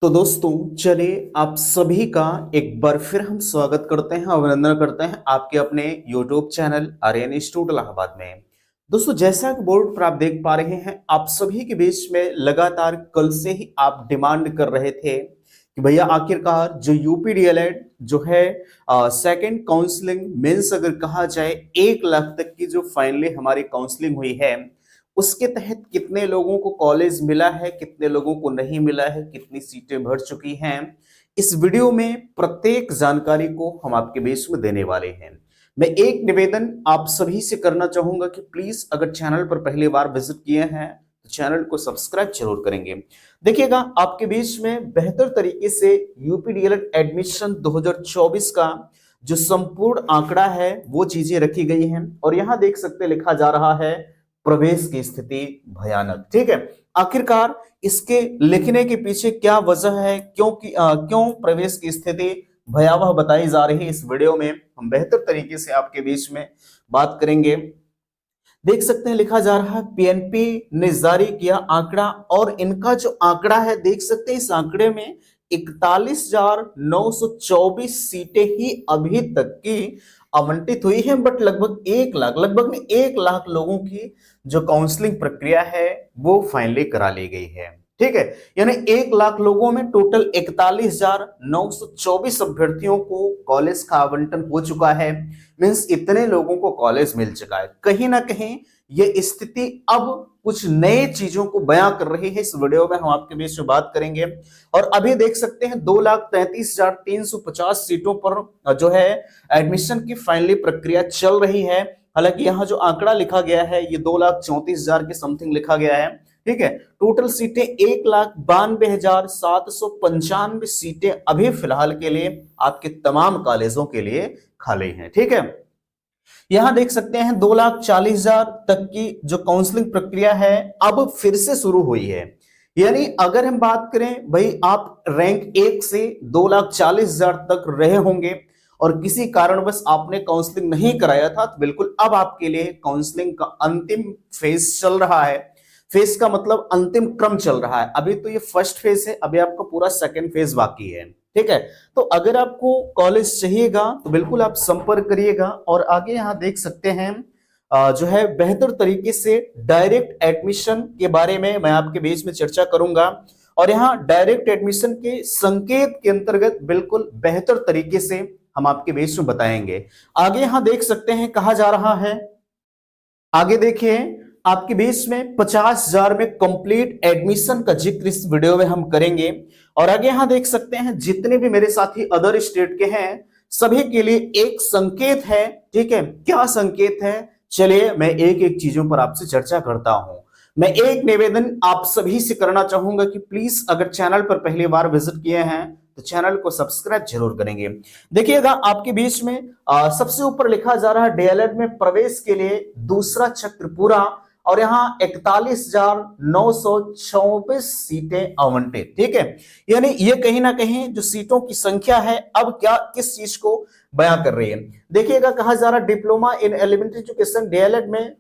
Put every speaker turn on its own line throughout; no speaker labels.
तो दोस्तों चलिए आप सभी का एक बार फिर हम स्वागत करते हैं, अभिनंदन करते हैं आपके अपने YouTube channel Aryan institute Allahabad में। दोस्तों जैसा कि बोर्ड पर आप देख पा रहे हैं, आप सभी के बीच में लगातार कल से ही आप डिमांड कर रहे थे कि भैया आखिरकार जो यूपी डीएलएड जो है सेकंड काउंसलिंग मेंस अगर कहा जाए 1 लाख तक की जो फाइनली हमारी काउंसलिंग हुई है, उसके तहत कितने लोगों को कॉलेज मिला है, कितने लोगों को नहीं मिला है, कितनी सीटें भर चुकी हैं, इस वीडियो में प्रत्येक जानकारी को हम आपके बीच में देने वाले हैं। मैं एक निवेदन आप सभी से करना चाहूंगा कि प्लीज अगर चैनल पर पहली बार विजिट किए हैं तो चैनल को सब्सक्राइब जरूर करेंगे। देखिएगा आपके बीच में बेहतर तरीके से यूपी डीएलएड एडमिशन 2024 का जो संपूर्ण आंकड़ा है वो चीजें रखी गई हैं और यहां देख सकते लिखा जा रहा है प्रवेश की स्थिति भयानक। ठीक है, आखिरकार इसके लिखने के पीछे क्या वजह है, क्यों प्रवेश की स्थिति भयावह बताई जा रही है, इस वीडियो में हम बेहतर तरीके से आपके बीच में बात करेंगे। देख सकते हैं लिखा जा रहा है पीएनपी ने जारी किया आंकड़ा और इनका जो आंकड़ा है देख सकते हैं इस आंकड़े में 41,924 सीटें ही अभी तक की आवंटित हुई है, बट लगभग 1 लाख लोगों की जो काउंसलिंग प्रक्रिया है वो फाइनली करा ली गई है। ठीक है, यानी 1 लाख लोगों में टोटल 41,924 अभ्यर्थियों को कॉलेज का आवंटन हो चुका है। मींस इतने लोगों को कॉलेज मिल चुका है। कहीं ना कहीं ये स्थिति अब कुछ नए चीजों को बयां कर रही है, इस वीडियो में हम आपके बीच में बात करेंगे। और अभी देख सकते हैं 2,33,350 सीटों पर जो है एडमिशन की फाइनली प्रक्रिया चल रही है। हालांकि यहाँ जो आंकड़ा लिखा गया है ये 2,34,000 के समथिंग लिखा गया है। ठीक है, टोटल सीटें 1,92,795 सीटें अभी फिलहाल के लिए आपके तमाम कॉलेजों के लिए खाली हैं। ठीक है, यहां देख सकते हैं 2,40,000 तक की जो काउंसलिंग प्रक्रिया है अब फिर से शुरू हुई है। यानी अगर हम बात करें भाई आप रैंक 1 से 2,40,000 तक रहे होंगे और किसी कारणवश आपने काउंसलिंग नहीं कराया था, तो बिल्कुल अब आपके लिए काउंसलिंग का अंतिम फेज चल रहा है। फेज का मतलब अंतिम क्रम चल रहा है। अभी तो ये फर्स्ट फेज है, अभी आपका पूरा सेकंड फेज बाकी है। ठीक है, तो अगर आपको कॉलेज चाहिएगा तो बिल्कुल आप संपर्क करिएगा। और आगे यहाँ देख सकते हैं जो है बेहतर तरीके से डायरेक्ट एडमिशन के बारे में मैं आपके बीच में चर्चा करूंगा और यहाँ डायरेक्ट एडमिशन के संकेत के अंतर्गत बिल्कुल बेहतर तरीके से हम आपके बीच में बताएंगे। आगे यहाँ देख सकते हैं कहा जा रहा है, आगे देखिए आपके बीच में 50,000 में कंप्लीट एडमिशन का जिक्र इस वीडियो में हम करेंगे। और आगे यहां देख सकते हैं जितने भी मेरे साथी अदर स्टेट के हैं सभी के लिए एक संकेत है। ठीक है, क्या संकेत है, चलिए मैं एक एक चीजों पर आपसे चर्चा करता हूं। मैं एक निवेदन आप सभी से करना चाहूंगा कि प्लीज अगर चैनल पर पहली बार विजिट किए हैं तो चैनल को सब्सक्राइब जरूर करेंगे। देखिएगा आपके बीच में सबसे ऊपर लिखा जा रहा है डीएलएड में प्रवेश के लिए दूसरा चक्र पूरा और यहाँ 41,924 सीटें आवंटित। ठीक है, यानी ये कहीं ना कहीं जो सीटों की संख्या है अब क्या किस चीज को बयां कर रही है। देखिएगा कहा जा रहा diploma in elementary education DElEd में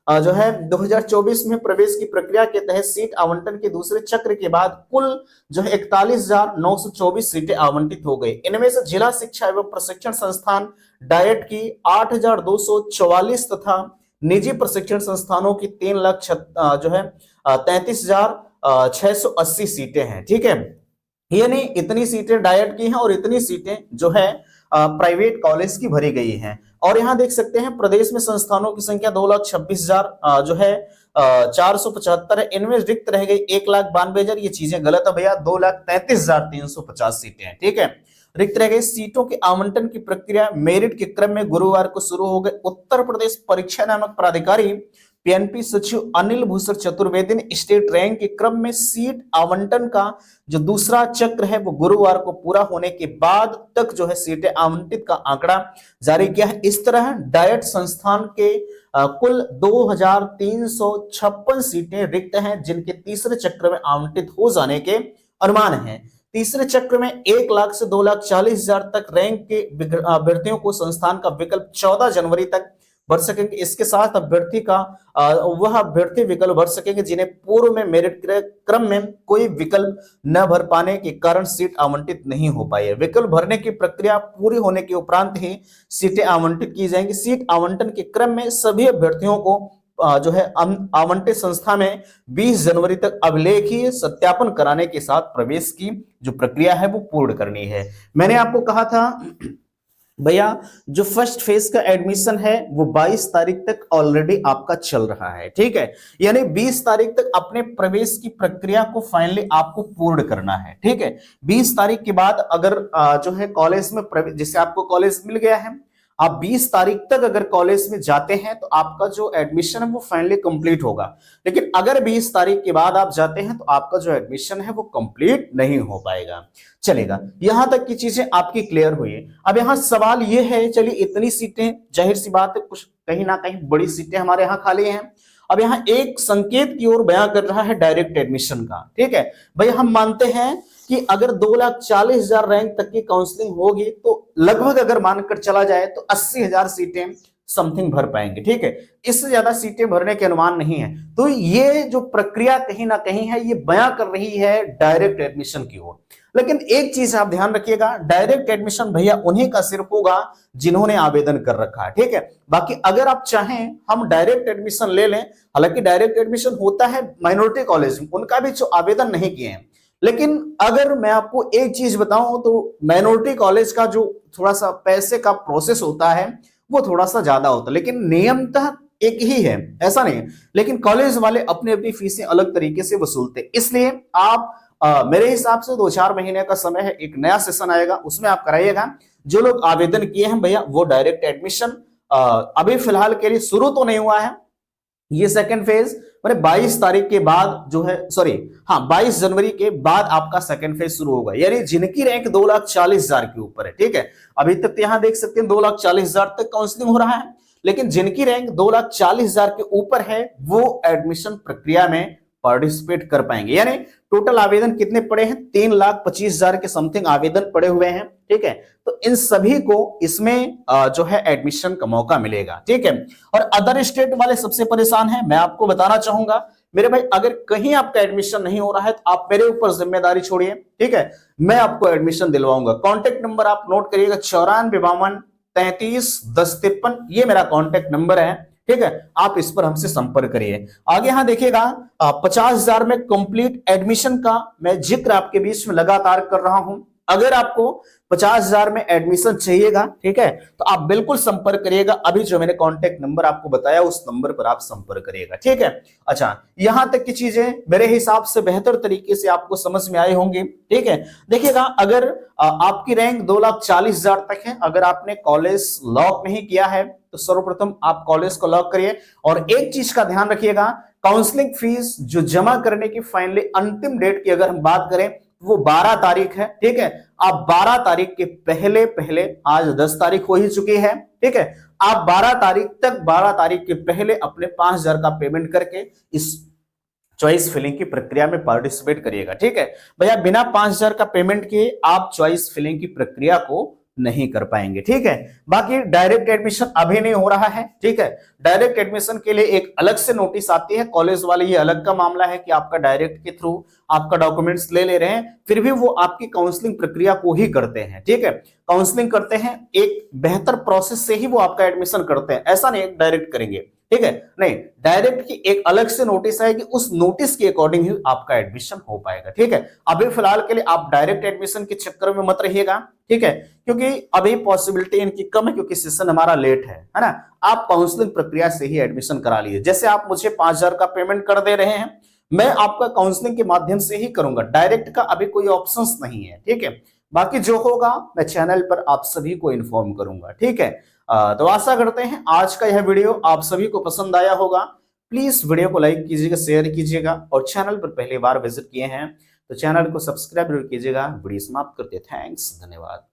जो है 2024 में प्रवेश की प्रक्रिया के तहत सीट आवंटन के दूसरे चक्र के बाद कुल जो है 41,924 सीटें आवंटित हो गई। इनमें से जिला शिक्षा एवं प्रशिक्षण संस्थान डायट की 8,244 तथा निजी प्रशिक्षण संस्थानों की 3,00,000 जो है 33,680 सीटें हैं। ठीक है, यानी इतनी सीटें डायट की हैं और इतनी सीटें जो है प्राइवेट कॉलेज की भरी गई हैं। और यहाँ देख सकते हैं प्रदेश में संस्थानों की संख्या 2,26,000 जो है 475 है। इनमें रिक्त रह गई 1,92,000, ये चीजें गलत है भैया, 2,33,350 सीटें हैं। ठीक है, रिक्त रह गई सीटों के आवंटन की प्रक्रिया मेरिट के क्रम में गुरुवार को शुरू हो गए। उत्तर प्रदेश परीक्षा नामक प्राधिकारी पीएनपी सचिव अनिल भूषण चतुर्वेदी ने स्टेट रैंक के क्रम में सीट आवंटन का जो दूसरा चक्र है वो गुरुवार को पूरा होने के बाद तक जो है सीटें आवंटित का आंकड़ा जारी किया है। इस तरह डायट संस्थान के कुल 2,356 सीटें रिक्त हैं जिनके तीसरे चक्र में आवंटित हो जाने के अनुमान है। तीसरे चक्र में 1,00,000 से 2,40,000 तक रैंक के अभ्यर्थियों को संस्थान का विकल्प 14 जनवरी तक भर सकेंगे। इसके साथ अभ्यर्थी का वह अभ्यर्थी विकल्प भर सकेंगे जिन्हें पूर्व में मेरिट क्रम में कोई विकल्प न भर पाने के कारण सीट आवंटित नहीं हो पाई है। विकल्प भरने की प्रक्रिया पूरी होने के उपरांत ही सीटें आवंटित की जाएंगी। सीट आवंटन के क्रम में सभी अभ्यर्थियों को जो है आवंटित संस्था में 20 जनवरी तक अभिलेखीय सत्यापन कराने के साथ प्रवेश की जो प्रक्रिया है वो पूर्ण करनी है। मैंने आपको कहा था भैया जो फर्स्ट फेज का एडमिशन है वो 22 तारीख तक ऑलरेडी आपका चल रहा है, ठीक है। यानी 20 तारीख तक अपने प्रवेश की प्रक्रिया को फाइनली आपको पूर्ण करना है, ठीक है। 20 तारीख के बाद अगर जो है कॉलेज में प्रवेश, जैसे आपको कॉलेज मिल गया है, आप 20 तारीख तक अगर कॉलेज में जाते हैं तो आपका जो एडमिशन है वो फाइनली कंप्लीट होगा। लेकिन अगर 20 तारीख के बाद आप जाते हैं तो आपका जो एडमिशन है वो कंप्लीट नहीं हो पाएगा। चलेगा, यहां तक की चीजें आपकी क्लियर हुई। अब यहां सवाल ये है, चलिए इतनी सीटें, जाहिर सी बात है कुछ कहीं ना कहीं बड़ी सीटें हमारे यहाँ खाली हैं। अब यहाँ एक संकेत की ओर बयां कर रहा है डायरेक्ट एडमिशन का, ठीक है। भाई हम मानते हैं कि अगर 2,40,000 रैंक तक की काउंसलिंग होगी तो लगभग अगर मानकर चला जाए तो 80,000 सीटें समथिंग भर पाएंगे, ठीक है। इससे ज्यादा सीटें भरने के अनुमान नहीं है। तो ये जो प्रक्रिया कहीं ना कहीं है ये बयां कर रही है डायरेक्ट एडमिशन की ओर। लेकिन एक चीज आप ध्यान रखिएगा, डायरेक्ट एडमिशन भैया उन्हीं का सिर्फ होगा जिन्होंने आवेदन कर रखा है, ठीक है। बाकी अगर आप चाहें हम डायरेक्ट एडमिशन ले लें, हालांकि डायरेक्ट एडमिशन होता है माइनॉरिटी कॉलेज में, उनका भी जो आवेदन नहीं किए हैं। लेकिन अगर मैं आपको एक चीज बताऊं तो माइनॉरिटी कॉलेज का जो थोड़ा सा पैसे का प्रोसेस होता है वो थोड़ा सा ज्यादा होता है, लेकिन नियमतः एक ही है, ऐसा नहीं है। लेकिन कॉलेज वाले अपनी अपनी फीसें अलग तरीके से वसूलते हैं। इसलिए आप मेरे हिसाब से 2-4 महीने का समय है, एक नया सेशन आएगा उसमें आप कराइएगा। जो लोग आवेदन किए हैं भैया वो डायरेक्ट एडमिशन अभी फिलहाल के लिए शुरू तो नहीं हुआ है। ये सेकंड फेज मैंने 22 तारीख के बाद जो है, सॉरी हाँ 22 जनवरी के बाद आपका सेकंड फेज शुरू होगा। यानी जिनकी रैंक 2,40,000 के ऊपर है, ठीक है। अभी तक तो यहां देख सकते हैं 2,40,000 तक काउंसलिंग हो रहा है, लेकिन जिनकी रैंक 2,40,000 के ऊपर है वो एडमिशन प्रक्रिया में पार्टिसिपेट कर पाएंगे। यानी टोटल आवेदन कितने पड़े हैं, 3,25,000 के समथिंग आवेदन पड़े हुए हैं, ठीक है। तो इन सभी को इसमें जो है एडमिशन का मौका मिलेगा, ठीक है। और अदर स्टेट वाले सबसे परेशान हैं। मैं आपको बताना चाहूंगा मेरे भाई, अगर कहीं आपका एडमिशन नहीं हो रहा है तो आप मेरे ऊपर जिम्मेदारी छोड़िए, ठीक है। मैं आपको एडमिशन दिलवाऊंगा। कॉन्टेक्ट नंबर आप नोट करिएगा, 9452331053, ये मेरा कॉन्टेक्ट नंबर है, ठीक है। आप इस पर हमसे संपर्क करिए। आगे यहां देखिएगा 50,000 में कंप्लीट एडमिशन का मैं जिक्र आपके बीच में लगातार कर रहा हूं। अगर आपको 50,000 में एडमिशन चाहिएगा, ठीक है, तो आप बिल्कुल संपर्क करिएगा। अभी जो मैंने कांटेक्ट नंबर आपको बताया उस नंबर पर आप संपर्क करिएगा, ठीक है। अच्छा, यहां तक की चीजें मेरे हिसाब से बेहतर तरीके से आपको समझ में आई होंगी, ठीक है। देखिएगा, अगर आपकी रैंक 2,40,000 तक है, अगर आपने कॉलेज लॉक नहीं किया है तो सर्वप्रथम आप कॉलेज को लॉक करिए। और एक चीज का ध्यान रखिएगा, काउंसलिंग फीस जो जमा करने की फाइनली अंतिम डेट की अगर हम बात करें वो 12 तारीख है, ठीक है। आप 12 तारीख के पहले पहले, आज 10 तारीख हो ही चुकी है, ठीक है, आप 12 तारीख के पहले अपने 5,000 का पेमेंट करके इस चॉइस फिलिंग की प्रक्रिया में पार्टिसिपेट करिएगा, ठीक है। भैया बिना 5,000 का पेमेंट किए आप चॉइस फिलिंग की प्रक्रिया को नहीं कर पाएंगे, ठीक है। बाकी डायरेक्ट एडमिशन अभी नहीं हो रहा है, ठीक है। डायरेक्ट एडमिशन के लिए एक अलग से नोटिस आती है कॉलेज वाले, ये अलग का मामला है कि आपका डायरेक्ट के थ्रू आपका डॉक्यूमेंट्स ले रहे हैं, फिर भी वो आपकी काउंसलिंग प्रक्रिया को ही करते हैं, ठीक है। काउंसलिंग करते हैं, एक बेहतर प्रोसेस से ही वो आपका एडमिशन करते हैं, ऐसा नहीं डायरेक्ट करेंगे, ठीक है। नहीं, डायरेक्ट की एक अलग से नोटिस है कि उस नोटिस के अकॉर्डिंग ही आपका एडमिशन हो पाएगा, ठीक है। अभी फिलहाल के लिए आप डायरेक्ट एडमिशन के चक्कर में मत रहिएगा, ठीक है, क्योंकि अभी पॉसिबिलिटी इनकी कम है, क्योंकि सेशन हमारा लेट है ना। आप काउंसलिंग प्रक्रिया से ही एडमिशन करा लीजिए। जैसे आप मुझे 5,000 का पेमेंट कर दे रहे हैं, मैं आपका काउंसलिंग के माध्यम से ही करूंगा, डायरेक्ट का अभी कोई ऑप्शंस नहीं है, ठीक है। बाकी जो होगा मैं चैनल पर आप सभी को इन्फॉर्म करूंगा, ठीक है। तो आशा करते हैं आज का यह वीडियो आप सभी को पसंद आया होगा। प्लीज वीडियो को लाइक कीजिएगा, शेयर कीजिएगा, और चैनल पर पहली बार विजिट किए हैं तो चैनल को सब्सक्राइब जरूर कीजिएगा। वीडियो समाप्त करते हैं। थैंक्स, धन्यवाद।